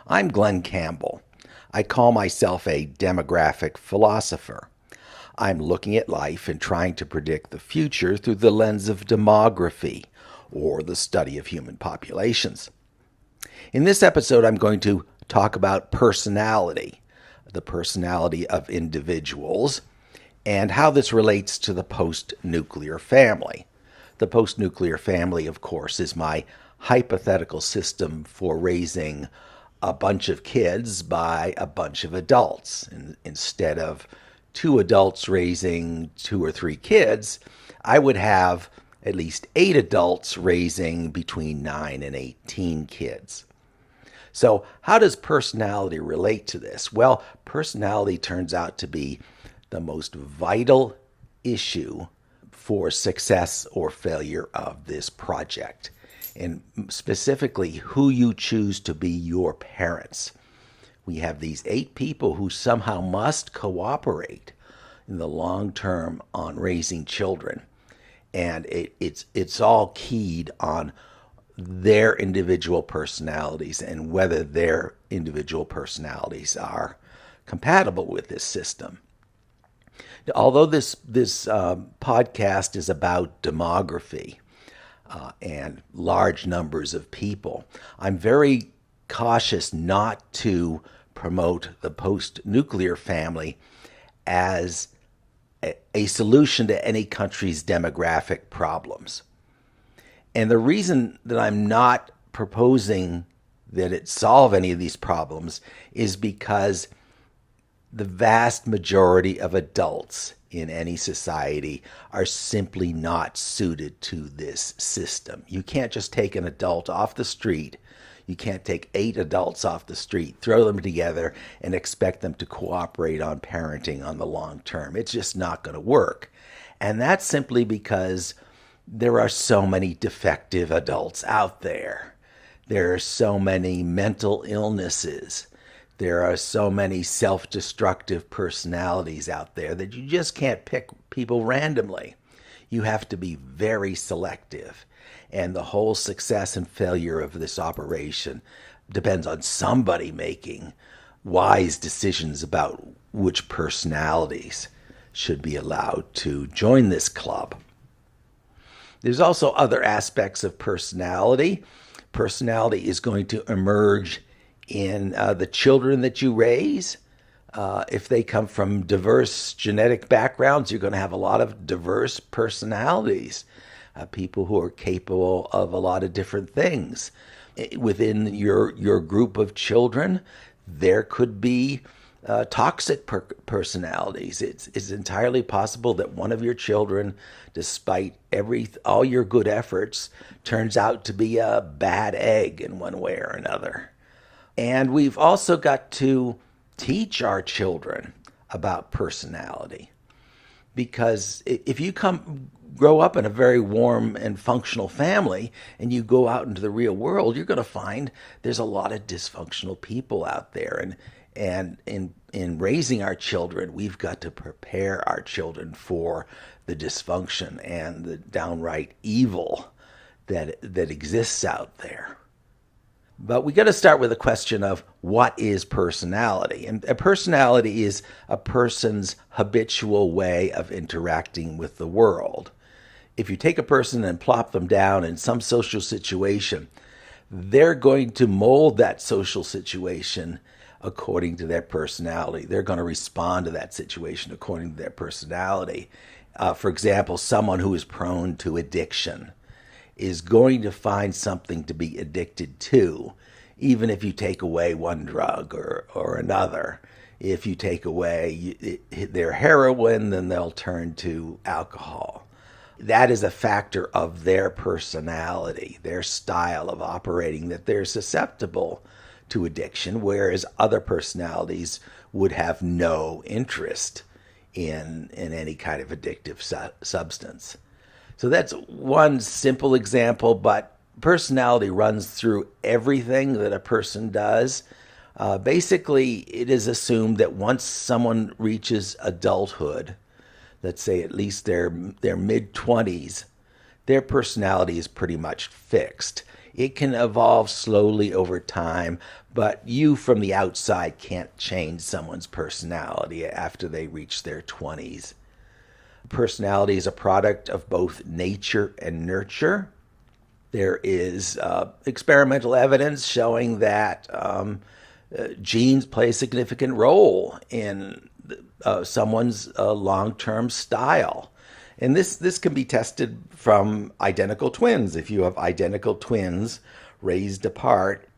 I'm Glenn Campbell. I call myself a demographic philosopher. I'm looking at life and trying to predict the future through the lens of demography, or the study of human populations. In this episode, I'm going to talk about personality, the personality of individuals, and how this relates to the post-nuclear family. The post-nuclear family, of course, is my hypothetical system for raising a bunch of kids by a bunch of adults. And instead of two adults raising two or three kids, I would have at least 8 adults raising between 9 and 18 kids. So how does personality relate to this? Well, personality turns out to be the most vital issue for success or failure of this project, and specifically who you choose to be your parents. We have these 8 people who somehow must cooperate in the long term on raising children, and it's all keyed on their individual personalities and whether their individual personalities are compatible with this system. Although this podcast is about demography and large numbers of people, I'm very cautious not to promote the post-nuclear family as a solution to any country's demographic problems. And the reason that I'm not proposing that it solve any of these problems is because the vast majority of adults in any society are simply not suited to this system. You can't just take an adult off the street. You can't take 8 adults off the street, throw them together, and expect them to cooperate on parenting on the long term. It's just not going to work. And that's simply because there are so many defective adults out there. There are so many mental illnesses. There are so many self-destructive personalities out there that you just can't pick people randomly. You have to be very selective. And the whole success and failure of this operation depends on somebody making wise decisions about which personalities should be allowed to join this club. There's also other aspects of personality. Personality is going to emerge in the children that you raise. If they come from diverse genetic backgrounds, you're going to have a lot of diverse personalities, people who are capable of a lot of different things. Within your group of children, there could be toxic personalities. It's entirely possible that one of your children, despite all your good efforts, turns out to be a bad egg in one way or another. And we've also got to teach our children about personality, because if you grow up in a very warm and functional family and you go out into the real world, you're going to find there's a lot of dysfunctional people out there. And in raising our children, we've got to prepare our children for the dysfunction and the downright evil that exists out there. But we got to start with the question of what is personality? And a personality is a person's habitual way of interacting with the world. If you take a person and plop them down in some social situation, they're going to mold that social situation according to their personality. They're going to respond to that situation according to their personality. For example, someone who is prone to addiction is going to find something to be addicted to, even if you take away one drug or another. If you take away their heroin, then they'll turn to alcohol. That is a factor of their personality, their style of operating, that they're susceptible to addiction, whereas other personalities would have no interest in any kind of addictive substance. So that's one simple example, but personality runs through everything that a person does. Basically, it is assumed that once someone reaches adulthood, let's say at least their mid-20s, their personality is pretty much fixed. It can evolve slowly over time, but you from the outside can't change someone's personality after they reach their 20s. Personality is a product of both nature and nurture. There is experimental evidence showing that genes play a significant role in someone's long-term style. And this can be tested from identical twins. If you have identical twins raised apart,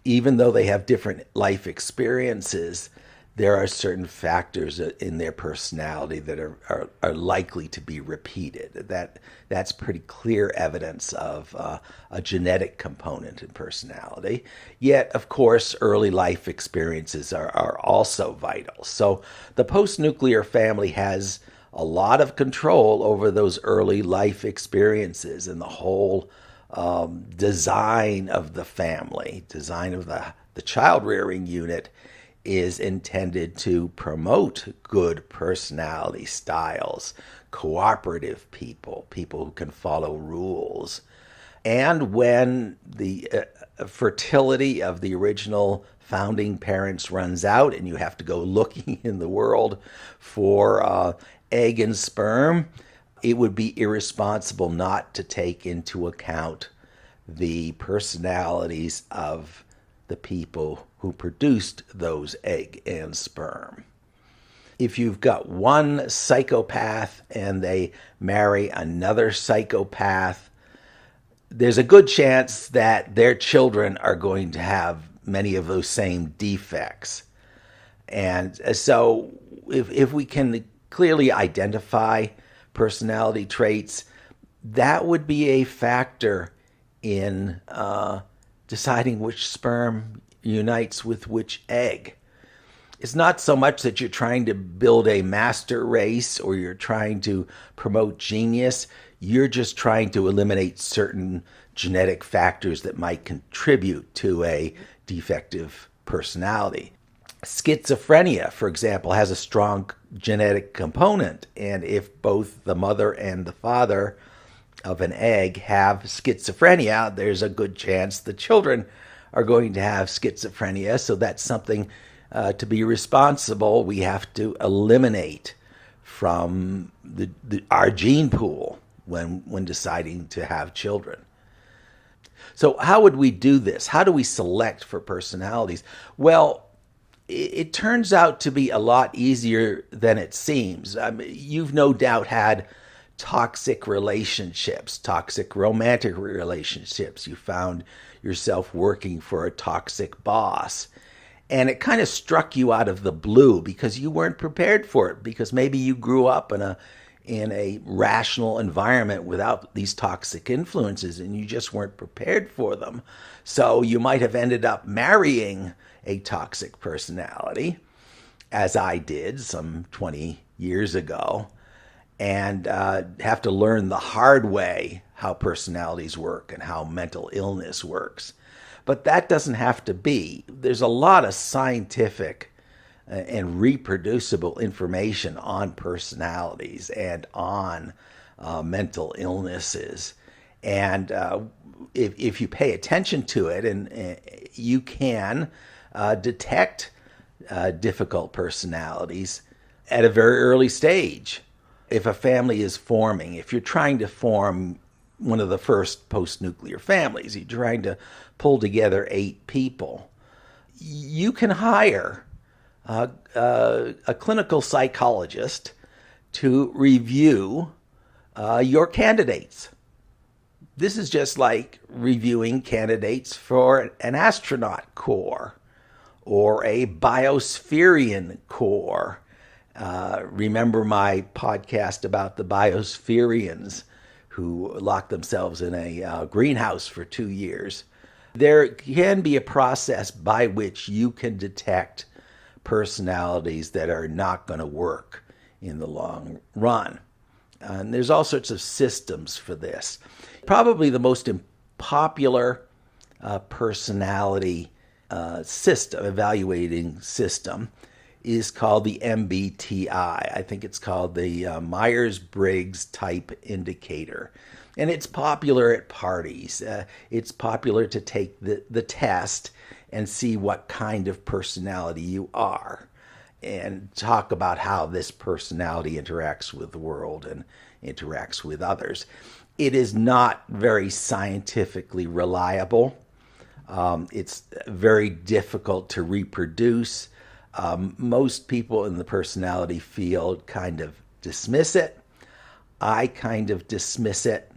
even though they have different life experiences, there are certain factors in their personality that are likely to be repeated. That's pretty clear evidence of a genetic component in personality. Yet, of course, early life experiences are also vital. So the post-nuclear family has a lot of control over those early life experiences and the whole design of the family, design of the child rearing unit is intended to promote good personality styles, cooperative people, people who can follow rules. And when the fertility of the original founding parents runs out and you have to go looking in the world for egg and sperm, it would be irresponsible not to take into account the personalities of the people who produced those egg and sperm. If you've got one psychopath and they marry another psychopath, there's a good chance that their children are going to have many of those same defects. And so if we can clearly identify personality traits, that would be a factor in deciding which sperm unites with which egg. It's not so much that you're trying to build a master race or you're trying to promote genius. You're just trying to eliminate certain genetic factors that might contribute to a defective personality. Schizophrenia, for example, has a strong genetic component, and if both the mother and the father of an egg have schizophrenia, there's a good chance the children are going to have schizophrenia. So that's something to be responsible. We have to eliminate from our gene pool when deciding to have children. So how would we do this? How do we select for personalities? Well, it turns out to be a lot easier than it seems. You've no doubt had toxic relationships, toxic romantic relationships. You found yourself working for a toxic boss. And it kind of struck you out of the blue because you weren't prepared for it, because maybe you grew up in a rational environment without these toxic influences and you just weren't prepared for them. So you might have ended up marrying a toxic personality, as I did some 20 years ago, and have to learn the hard way how personalities work and how mental illness works. But that doesn't have to be. There's a lot of scientific and reproducible information on personalities and on mental illnesses. And if you pay attention to it, and you can detect difficult personalities at a very early stage. If a family is forming, if you're trying to form one of the first post-nuclear families, you're trying to pull together 8 people, you can hire a clinical psychologist to review your candidates. This is just like reviewing candidates for an astronaut corps or a biospherian corps. Remember my podcast about the biospherians who locked themselves in a greenhouse for 2 years. There can be a process by which you can detect personalities that are not going to work in the long run. And there's all sorts of systems for this. Probably the most popular personality system, evaluating system, is called the MBTI. I think it's called the Myers-Briggs Type Indicator. And it's popular at parties. It's popular to take the test and see what kind of personality you are and talk about how this personality interacts with the world and interacts with others. It is not very scientifically reliable. It's very difficult to reproduce. Most people in the personality field kind of dismiss it. I kind of dismiss it,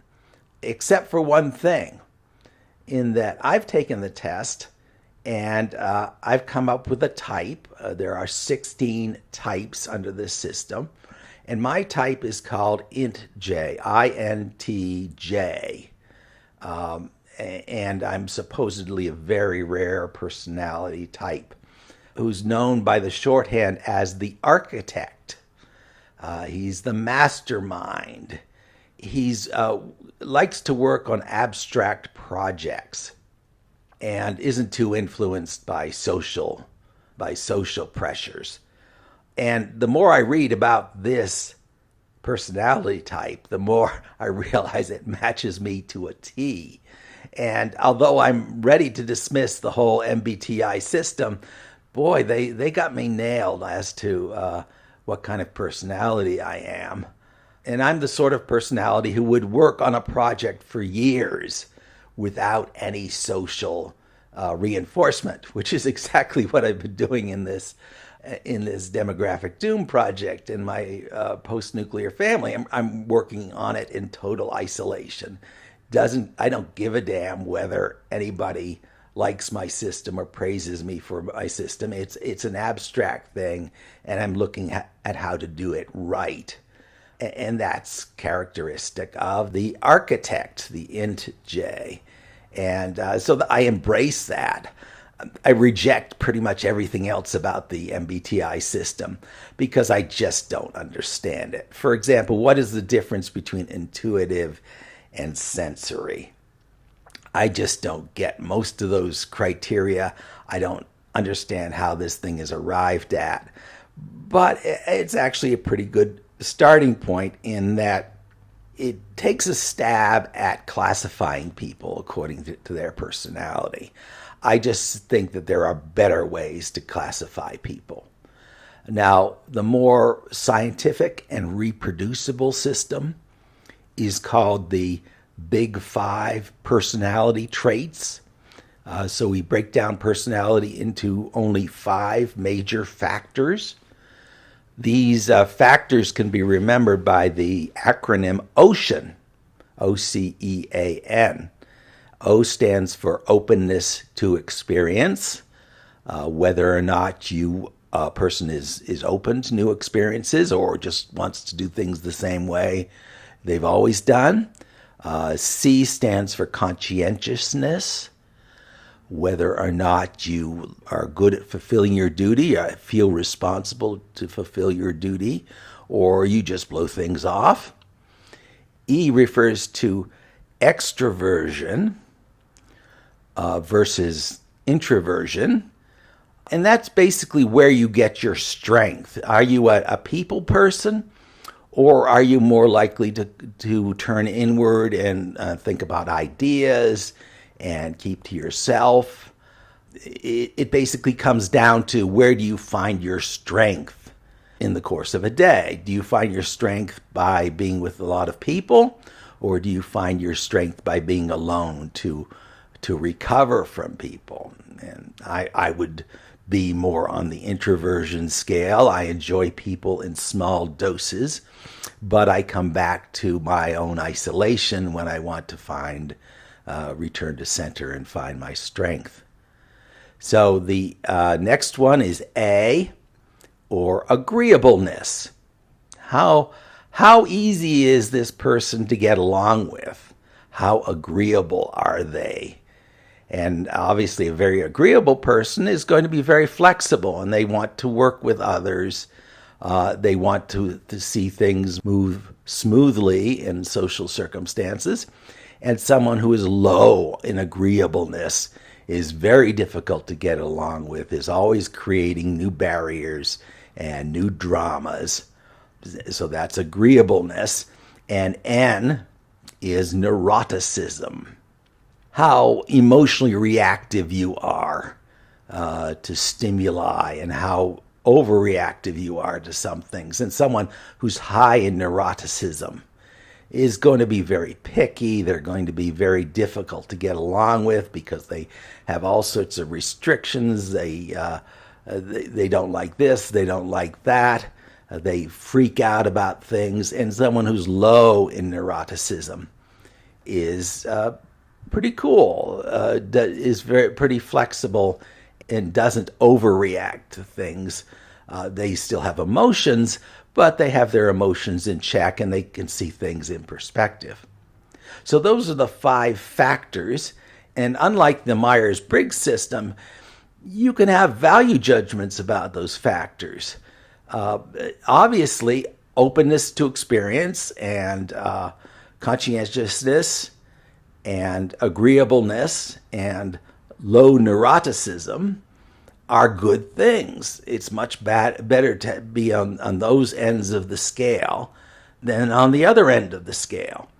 except for one thing, in that I've taken the test and I've come up with a type. There are 16 types under this system, and my type is called INTJ, INTJ. And I'm supposedly a very rare personality type who's known by the shorthand as the architect. He's the mastermind. He's likes to work on abstract projects and isn't too influenced by social pressures. And the more I read about this personality type, the more I realize it matches me to a T. And although I'm ready to dismiss the whole MBTI system, boy, they got me nailed as to what kind of personality I am. And I'm the sort of personality who would work on a project for years without any social reinforcement, which is exactly what I've been doing in this demographic doom project in my post-nuclear family. I'm working on it in total isolation. I don't give a damn whether anybody likes my system or praises me for my system. It's an abstract thing, and I'm looking at how to do it right. And that's characteristic of the architect, the INTJ. And so I embrace that. I reject pretty much everything else about the MBTI system because I just don't understand it. For example, what is the difference between intuitive and sensory? I just don't get most of those criteria. I don't understand how this thing is arrived at. But it's actually a pretty good starting point in that it takes a stab at classifying people according to their personality. I just think that there are better ways to classify people. Now, the more scientific and reproducible system is called the Big Five personality traits. So we break down personality into only 5 major factors. These factors can be remembered by the acronym OCEAN, O-C-E-A-N. O stands for openness to experience, whether or not a person is open to new experiences or just wants to do things the same way they've always done. C stands for conscientiousness, whether or not you are good at fulfilling your duty, feel responsible to fulfill your duty, or you just blow things off. E refers to extroversion versus introversion. And that's basically where you get your strength. Are you a people person, or are you more likely to turn inward and think about ideas and keep to yourself? It basically comes down to where do you find your strength in the course of a day? Do you find your strength by being with a lot of people, or do you find your strength by being alone to recover from people? And I would be more on the introversion scale. I enjoy people in small doses, but I come back to my own isolation when I want to return to center and find my strength. So the next one is A, or agreeableness. How easy is this person to get along with? How agreeable are they? And obviously a very agreeable person is going to be very flexible, and they want to work with others. They want to see things move smoothly in social circumstances. And someone who is low in agreeableness is very difficult to get along with, is always creating new barriers and new dramas. So that's agreeableness. And N is neuroticism, how emotionally reactive you are to stimuli and how overreactive you are to some things. And someone who's high in neuroticism is going to be very picky. They're going to be very difficult to get along with because they have all sorts of restrictions. They don't like this, they don't like that. They freak out about things. And someone who's low in neuroticism is pretty cool, is pretty flexible and doesn't overreact to things. They still have emotions, but they have their emotions in check and they can see things in perspective. So those are the 5 factors. And unlike the Myers-Briggs system, you can have value judgments about those factors. Obviously, openness to experience and conscientiousness and agreeableness and low neuroticism are good things. It's much better to be on those ends of the scale than on the other end of the scale.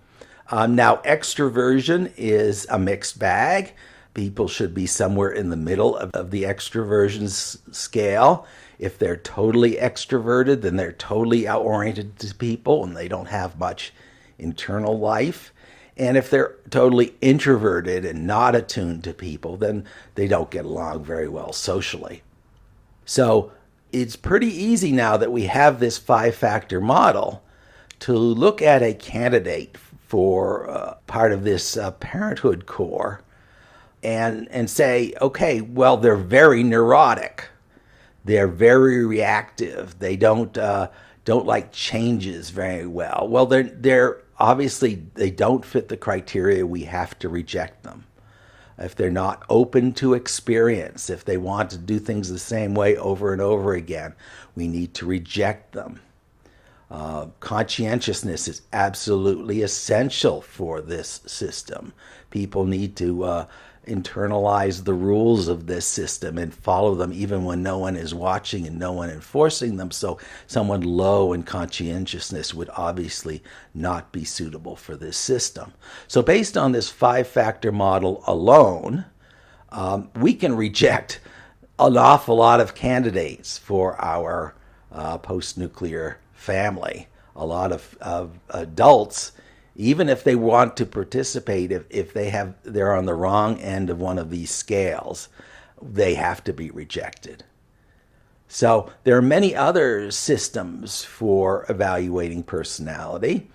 Now, extroversion is a mixed bag. People should be somewhere in the middle of the extroversion scale. If they're totally extroverted, then they're totally oriented to people and they don't have much internal life. And if they're totally introverted and not attuned to people, then they don't get along very well socially. So it's pretty easy now that we have this 5-factor model to look at a candidate for part of this parenthood core and say, okay, well, they're very neurotic. They're very reactive. They don't like changes very well. Well, they're obviously they don't fit the criteria. We have to reject them. If they're not open to experience, if they want to do things the same way over and over again, we need to reject them. Conscientiousness is absolutely essential for this system. People need to internalize the rules of this system and follow them even when no one is watching and no one enforcing them. So someone low in conscientiousness would obviously not be suitable for this system. So based on this 5-factor model alone, we can reject an awful lot of candidates for our post-nuclear family. A lot of adults, even if they want to participate, if they're on the wrong end of one of these scales, they have to be rejected. So there are many other systems for evaluating personality.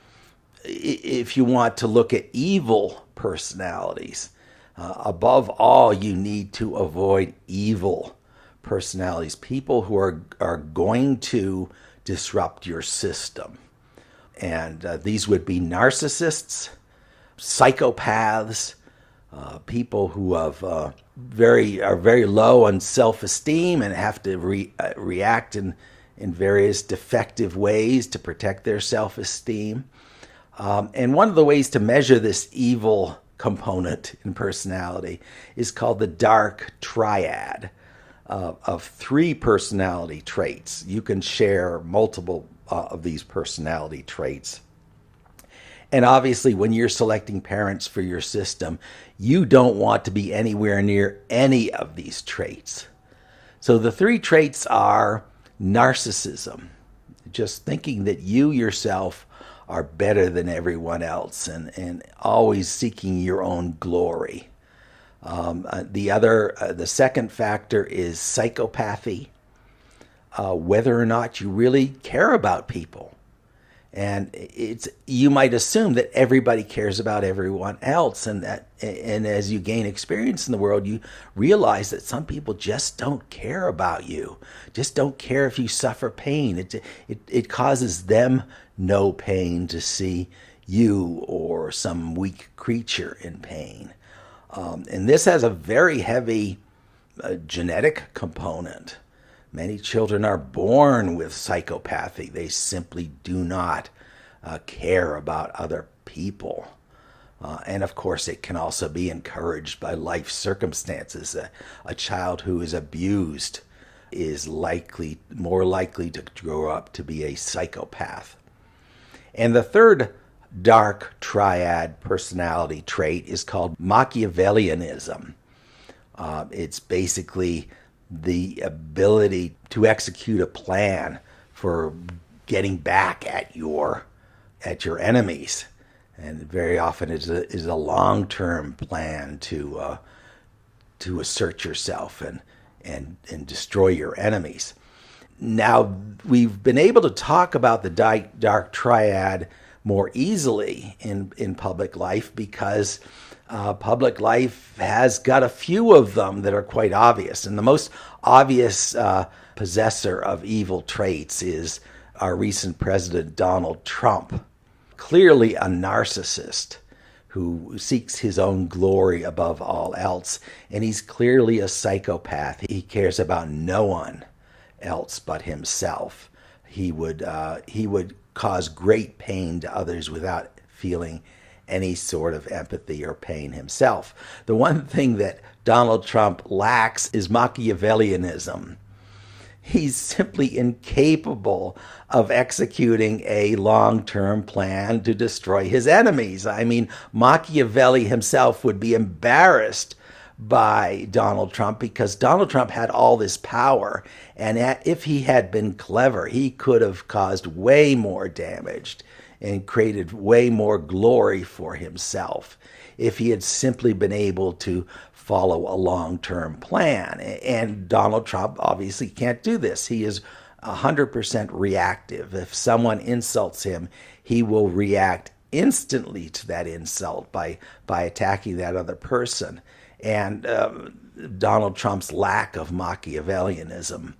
If you want to look at evil personalities, above all, you need to avoid evil personalities, people who are going to disrupt your system. And these would be narcissists, psychopaths, people who are very low on self-esteem and have to react in various defective ways to protect their self-esteem. And one of the ways to measure this evil component in personality is called the Dark Triad of 3 personality traits. You can share multiple of these personality traits. And obviously, when you're selecting parents for your system, you don't want to be anywhere near any of these traits. So the 3 traits are narcissism, just thinking that you yourself are better than everyone else and always seeking your own glory. The second factor is psychopathy. Whether or not you really care about people. And you might assume that everybody cares about everyone else, and as you gain experience in the world, you realize that some people just don't care about you, just don't care if you suffer pain. It causes them no pain to see you or some weak creature in pain. And this has a very heavy genetic component. Many children are born with psychopathy. They simply do not care about other people. And of course, it can also be encouraged by life circumstances. A child who is abused is more likely to grow up to be a psychopath. And the third Dark Triad personality trait is called Machiavellianism. It's basically the ability to execute a plan for getting back at your enemies, and very often is a long-term plan to assert yourself and destroy your enemies. Now, we've been able to talk about the Dark Triad more easily in public life because public life has got a few of them that are quite obvious. And the most obvious possessor of evil traits is our recent president, Donald Trump. Clearly a narcissist who seeks his own glory above all else. And he's clearly a psychopath. He cares about no one else but himself. He would cause great pain to others without feeling any sort of empathy or pain himself. The one thing that Donald Trump lacks is Machiavellianism. He's simply incapable of executing a long-term plan to destroy his enemies. I mean, Machiavelli himself would be embarrassed by Donald Trump because Donald Trump had all this power, and if he had been clever, he could have caused way more damage and created way more glory for himself if he had simply been able to follow a long-term plan. And Donald Trump obviously can't do this. He is 100% reactive. If someone insults him, he will react instantly to that insult by attacking that other person. And Donald Trump's lack of Machiavellianism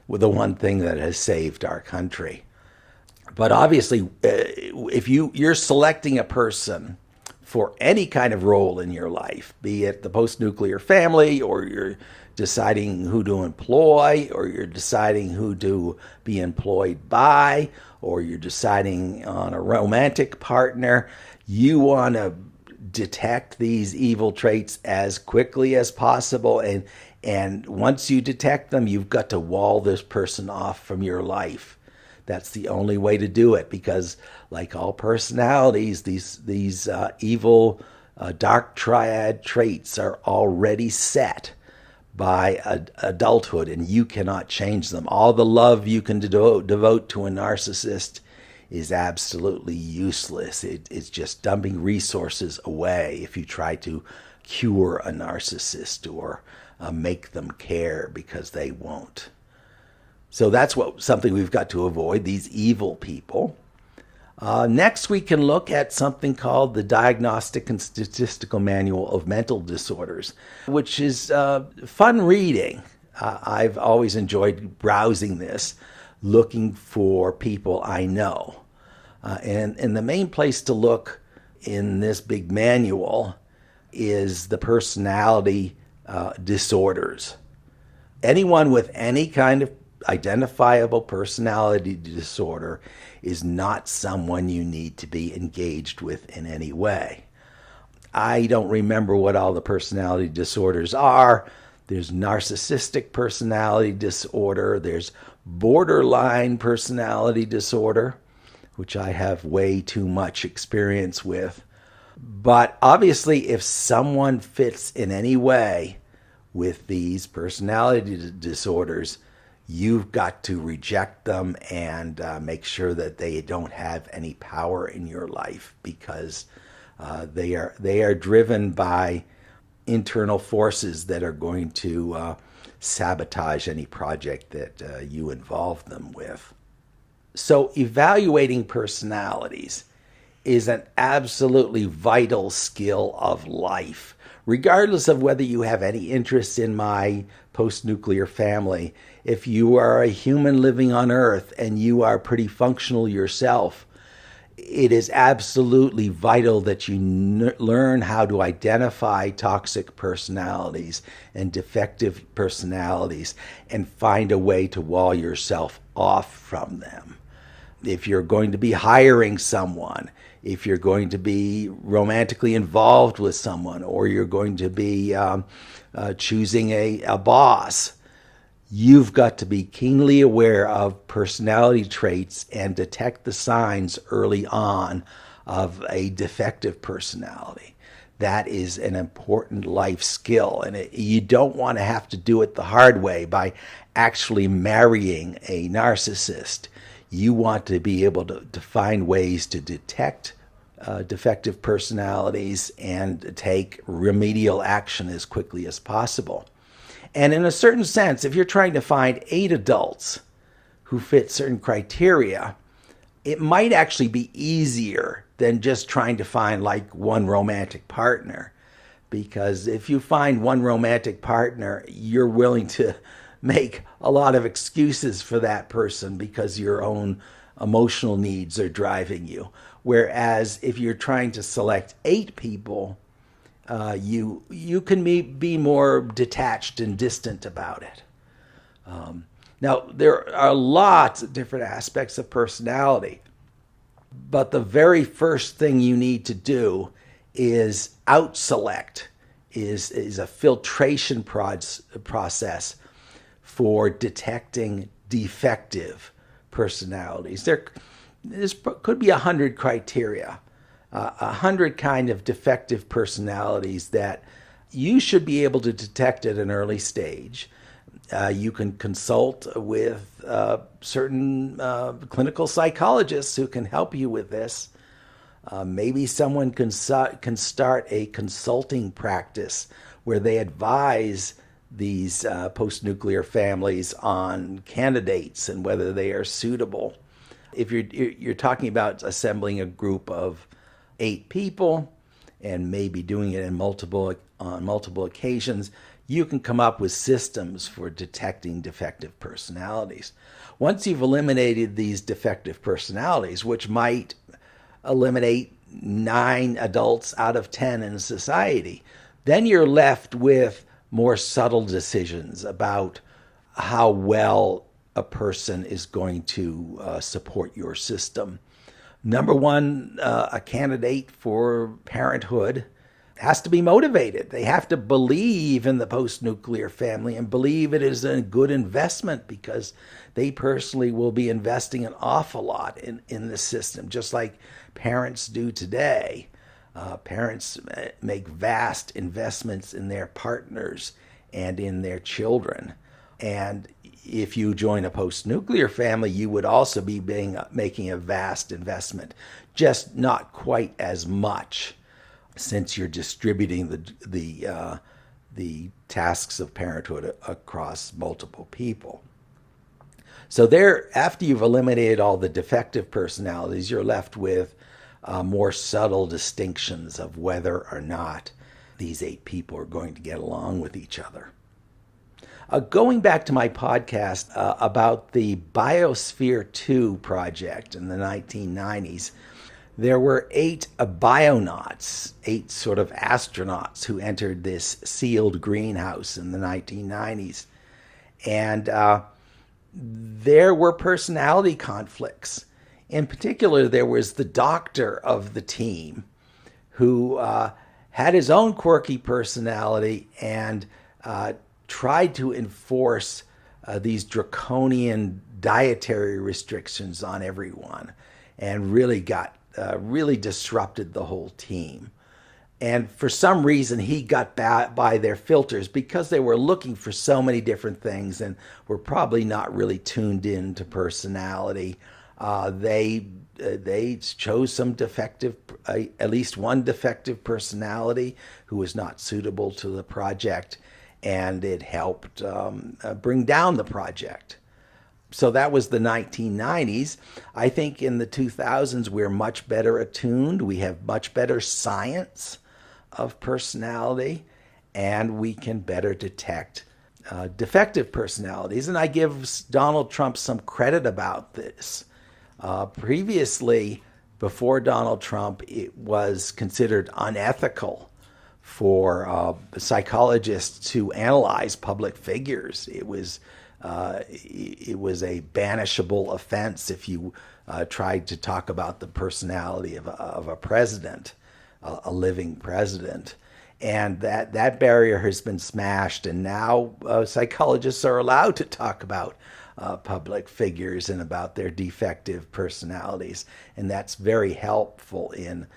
was the one thing that has saved our country. But obviously, if you're selecting a person for any kind of role in your life, be it the post-nuclear family, or you're deciding who to employ, or you're deciding who to be employed by, or you're deciding on a romantic partner, you want to detect these evil traits as quickly as possible. And once you detect them, you've got to wall this person off from your life. That's the only way to do it, because like all personalities, these evil dark triad traits are already set by adulthood, and you cannot change them. All the love you can devote to a narcissist is absolutely useless. It's just dumping resources away if you try to cure a narcissist or make them care, because they won't. So that's something we've got to avoid, these evil people. Next, we can look at something called the Diagnostic and Statistical Manual of Mental Disorders, which is fun reading. I've always enjoyed browsing this, looking for people I know. And the main place to look in this big manual is the personality disorders. Anyone with any kind of identifiable personality disorder is not someone you need to be engaged with in any way. I don't remember what all the personality disorders are. There's narcissistic personality disorder. There's borderline personality disorder, which I have way too much experience with. But obviously, if someone fits in any way with these personality disorders, you've got to reject them and make sure that they don't have any power in your life, because they are driven by internal forces that are going to sabotage any project that you involve them with. So evaluating personalities is an absolutely vital skill of life. Regardless of whether you have any interest in my post-nuclear family, if you are a human living on Earth and you are pretty functional yourself, it is absolutely vital that you learn how to identify toxic personalities and defective personalities and find a way to wall yourself off from them. If you're going to be hiring someone, if you're going to be romantically involved with someone, or you're going to be choosing a boss, you've got to be keenly aware of personality traits and detect the signs early on of a defective personality. That is an important life skill, and you don't want to have to do it the hard way by actually marrying a narcissist. You want to be able to find ways to detect defective personalities and take remedial action as quickly as possible. And in a certain sense, if you're trying to find 8 adults who fit certain criteria, it might actually be easier than just trying to find like one romantic partner. Because if you find one romantic partner, you're willing to make a lot of excuses for that person because your own emotional needs are driving you. Whereas if you're trying to select 8 people, you can be more detached and distant about it. Now, there are lots of different aspects of personality, but the very first thing you need to do is out-select, is a filtration process for detecting defective personalities. There could be 100 criteria, 100 kind of defective personalities that you should be able to detect at an early stage. You can consult with certain clinical psychologists who can help you with this. Maybe someone can start a consulting practice where they advise these post-nuclear families on candidates and whether they are suitable. If you're talking about assembling a group of 8 people and maybe doing it on multiple occasions, you can come up with systems for detecting defective personalities. Once you've eliminated these defective personalities, which might eliminate 9 adults out of 10 in society, then you're left with more subtle decisions about how well a person is going to support your system. Number one, a candidate for parenthood has to be motivated. They have to believe in the post-nuclear family and believe it is a good investment because they personally will be investing an awful lot in the system, just like parents do today. Parents make vast investments in their partners and in their children. And if you join a post-nuclear family, you would also be making a vast investment, just not quite as much, since you're distributing the tasks of parenthood across multiple people. So there, after you've eliminated all the defective personalities, you're left with more subtle distinctions of whether or not these 8 people are going to get along with each other. Going back to my podcast about the Biosphere 2 project in the 1990s, there were 8 bionauts, 8 sort of astronauts who entered this sealed greenhouse in the 1990s. And there were personality conflicts. In particular, there was the doctor of the team who had his own quirky personality and tried to enforce these draconian dietary restrictions on everyone and really disrupted the whole team. And for some reason, he got by their filters because they were looking for so many different things and were probably not really tuned in to personality. They chose some defective, at least one defective personality who was not suitable to the project, and it helped bring down the project. So that was the 1990s. I think in the 2000s, we're much better attuned. We have much better science of personality, and we can better detect defective personalities. And I give Donald Trump some credit about this. Previously, before Donald Trump, it was considered unethical for psychologists to analyze public figures. It was a banishable offense if you tried to talk about the personality of a president, a living president. And that barrier has been smashed, and now psychologists are allowed to talk about public figures and about their defective personalities. And that's very helpful in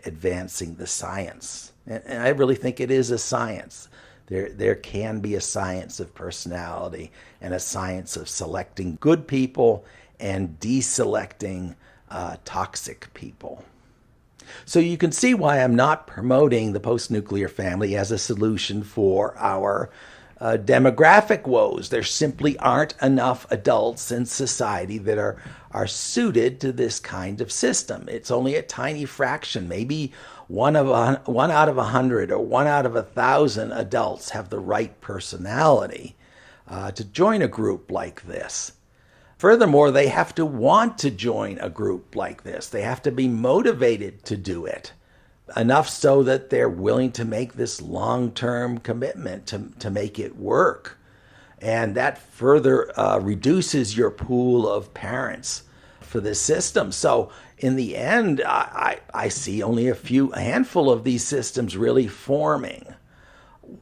advancing the science. And I really think it is a science. There can be a science of personality and a science of selecting good people and deselecting toxic people. So you can see why I'm not promoting the post-nuclear family as a solution for our demographic woes. There simply aren't enough adults in society that are suited to this kind of system. It's only a tiny fraction, maybe one out of 100 or 1 out of 1,000 adults have the right personality to join a group like this. Furthermore, they have to want to join a group like this. They have to be motivated to do it, enough so that they're willing to make this long-term commitment to make it work. And that further reduces your pool of parents for this system. So in the end, I see only a handful of these systems really forming.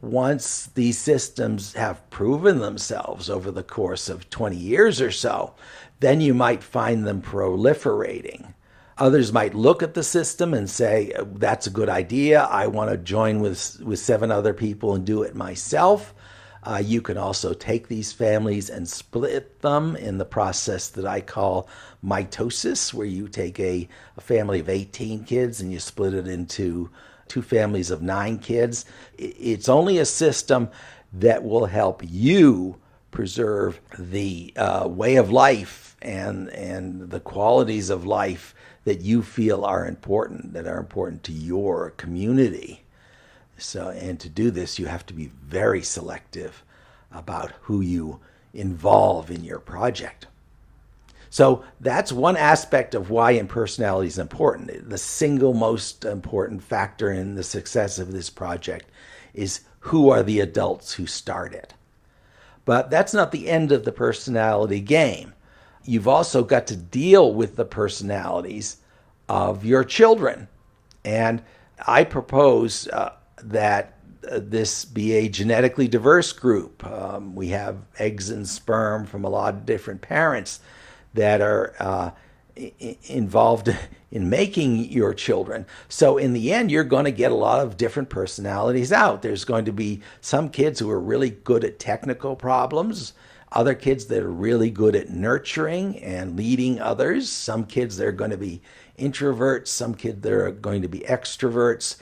Once these systems have proven themselves over the course of 20 years or so, then you might find them proliferating. Others might look at the system and say, that's a good idea. I want to join with 7 other people and do it myself. You can also take these families and split them in the process that I call mitosis, where you take a family of 18 kids and you split it into 2 families of 9 kids. It's only a system that will help you preserve the way of life and the qualities of life that you feel are important, that are important to your community. So, and to do this, you have to be very selective about who you involve in your project. So that's one aspect of why impersonality is important. The single most important factor in the success of this project is who are the adults who start it. But that's not the end of the personality game. You've also got to deal with the personalities of your children. And I propose that this be a genetically diverse group. We have eggs and sperm from a lot of different parents that are involved in making your children. So in the end, you're going to get a lot of different personalities out. There's going to be some kids who are really good at technical problems, other kids that are really good at nurturing and leading others, some kids that are going to be introverts, some kids that are going to be extroverts,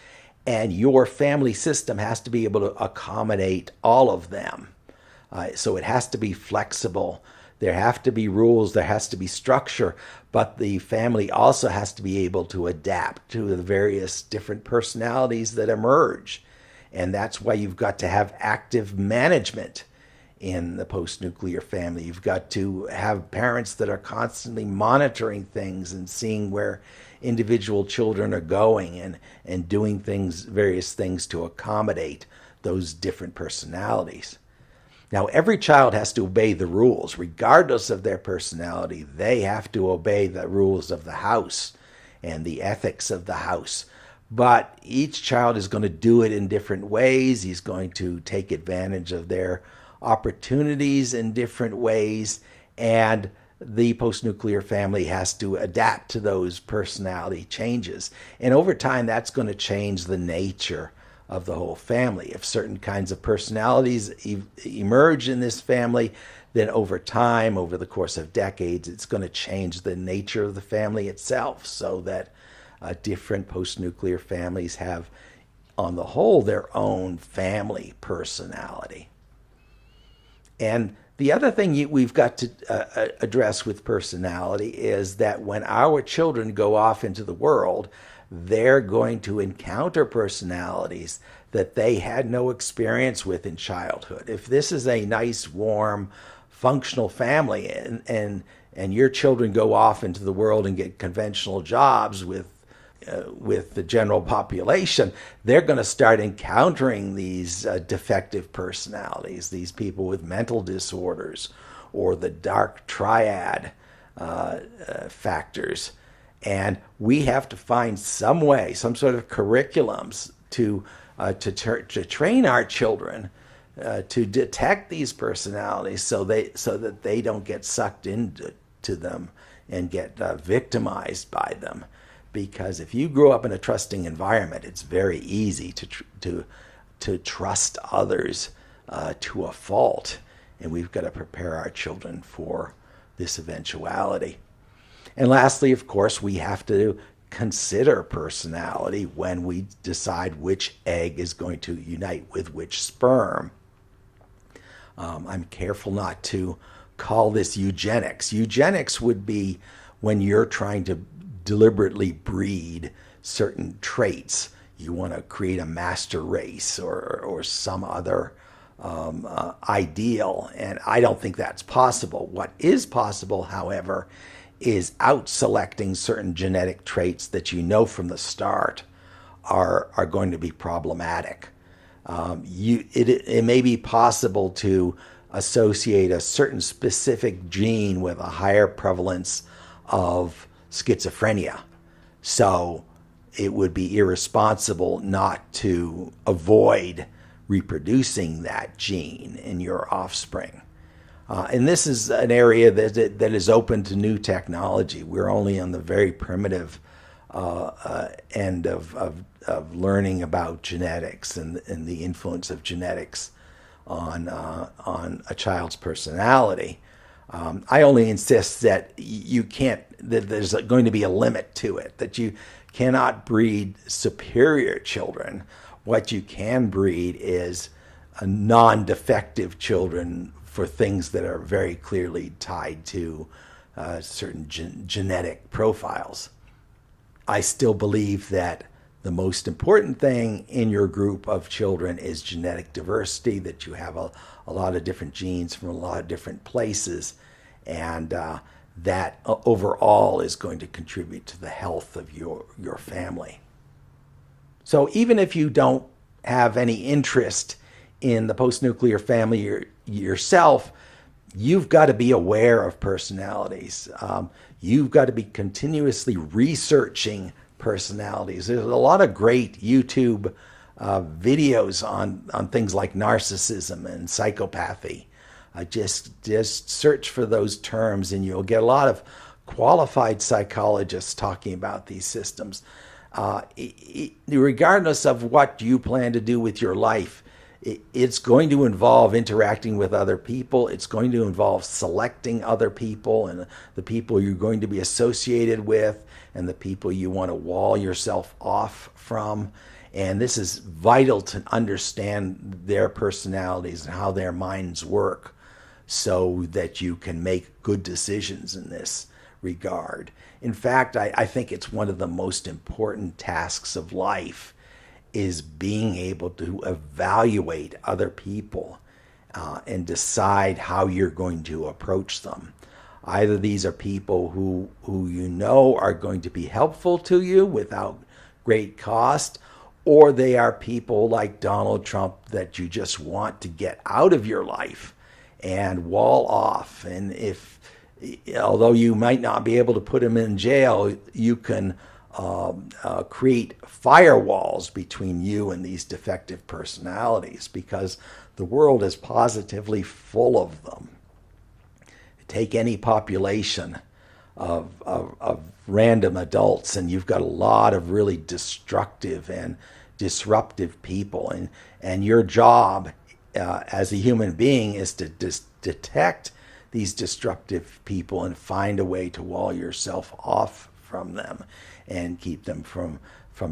and your family system has to be able to accommodate all of them. So it has to be flexible. There have to be rules, there has to be structure, but the family also has to be able to adapt to the various different personalities that emerge. And that's why you've got to have active management in the post-nuclear family. You've got to have parents that are constantly monitoring things and seeing where individual children are going and doing various things to accommodate those different personalities. Now, every child has to obey the rules. Regardless of their personality, they have to obey the rules of the house and the ethics of the house. But each child is going to do it in different ways. He's going to take advantage of their opportunities in different ways. And the post-nuclear family has to adapt to those personality changes. And over time, that's going to change the nature of the whole family. If certain kinds of personalities emerge in this family, then over time, over the course of decades, it's going to change the nature of the family itself, so that different post-nuclear families have, on the whole, their own family personality. And the other thing we've got to address with personality is that when our children go off into the world, they're going to encounter personalities that they had no experience with in childhood. If this is a nice, warm, functional family and your children go off into the world and get conventional jobs with the general population, they're going to start encountering these defective personalities, these people with mental disorders or the Dark Triad factors. And we have to find some way, some sort of curriculums to train our children to detect these personalities so that they don't get sucked into them and get victimized by them. Because if you grow up in a trusting environment, it's very easy to trust others to a fault, and we've got to prepare our children for this eventuality. And lastly, of course, we have to consider personality when we decide which egg is going to unite with which sperm. I'm careful not to call this eugenics. Eugenics would be when you're trying to deliberately breed certain traits. You want to create a master race or some other ideal, and I don't think that's possible. What is possible, however, is out-selecting certain genetic traits that you know from the start are going to be problematic. It may be possible to associate a certain specific gene with a higher prevalence of schizophrenia. So it would be irresponsible not to avoid reproducing that gene in your offspring. And this is an area that is open to new technology. We're only on the very primitive end of learning about genetics and the influence of genetics on a child's personality. I only insist that that there's going to be a limit to it, that you cannot breed superior children. What you can breed is a non-defective children for things that are very clearly tied to certain genetic profiles. I still believe that the most important thing in your group of children is genetic diversity, that you have a lot of different genes from a lot of different places, and that overall is going to contribute to the health of your family. So even if you don't have any interest in the post-nuclear family yourself, you've got to be aware of personalities. You've got to be continuously researching personalities. There's a lot of great YouTube videos on things like narcissism and psychopathy. Just search for those terms and you'll get a lot of qualified psychologists talking about these systems. Regardless of what you plan to do with your life, it's going to involve interacting with other people. It's going to involve selecting other people and the people you're going to be associated with and the people you want to wall yourself off from. And this is vital to understand their personalities and how their minds work so that you can make good decisions in this regard. In fact, I think it's one of the most important tasks of life is being able to evaluate other people and decide how you're going to approach them. Either these are people who you know are going to be helpful to you without great cost, or they are people like Donald Trump that you just want to get out of your life and wall off. And although you might not be able to put him in jail, you can create firewalls between you and these defective personalities because the world is positively full of them. Take any population of random adults and you've got a lot of really destructive and disruptive people. And your job as a human being is to detect these disruptive people and find a way to wall yourself off from them and keep them from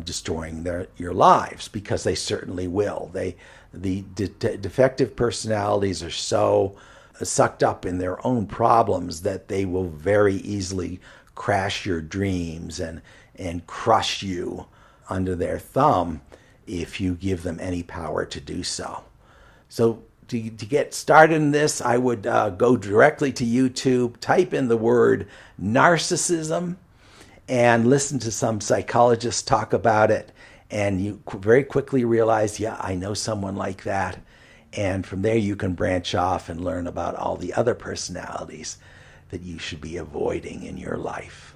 destroying your lives, because they certainly will. The defective personalities are so sucked up in their own problems that they will very easily crash your dreams and crush you under their thumb if you give them any power to do so. So to get started in this, I would go directly to YouTube, type in the word narcissism, and listen to some psychologists talk about it. And you very quickly realize, yeah, I know someone like that. And from there, you can branch off and learn about all the other personalities that you should be avoiding in your life.